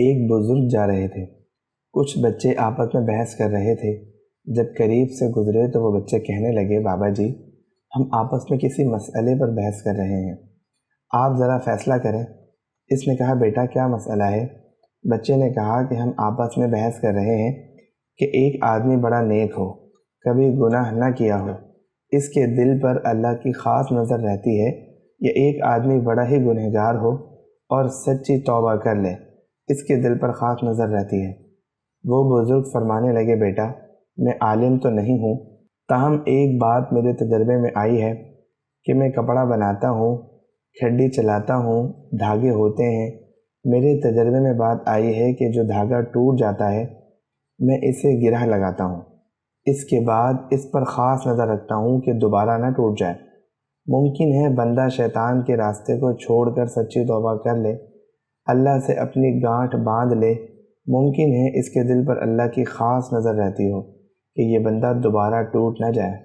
ایک بزرگ جا رہے تھے۔ کچھ بچے آپس میں بحث کر رہے تھے۔ جب قریب سے گزرے تو وہ بچے کہنے لگے، بابا جی ہم آپس میں کسی مسئلے پر بحث کر رہے ہیں، آپ ذرا فیصلہ کریں۔ اس نے کہا، بیٹا کیا مسئلہ ہے؟ بچے نے کہا کہ ہم آپس میں بحث کر رہے ہیں کہ ایک آدمی بڑا نیک ہو، کبھی گناہ نہ کیا ہو، اس کے دل پر اللہ کی خاص نظر رہتی ہے، یا ایک آدمی بڑا ہی گنہگار ہو اور سچی توبہ کر لے، اس کے دل پر خاص نظر رہتی ہے۔ وہ بزرگ فرمانے لگے، بیٹا میں عالم تو نہیں ہوں، تاہم ایک بات میرے تجربے میں آئی ہے کہ میں کپڑا بناتا ہوں، کھڈی چلاتا ہوں، دھاگے ہوتے ہیں، میرے تجربے میں بات آئی ہے کہ جو دھاگا ٹوٹ جاتا ہے میں اسے گرہ لگاتا ہوں، اس کے بعد اس پر خاص نظر رکھتا ہوں کہ دوبارہ نہ ٹوٹ جائے۔ ممکن ہے بندہ شیطان کے راستے کو چھوڑ کر سچی توبہ کر لے، اللہ سے اپنی گانٹھ باندھ لے، ممکن ہے اس کے دل پر اللہ کی خاص نظر رہتی ہو کہ یہ بندہ دوبارہ ٹوٹ نہ جائے۔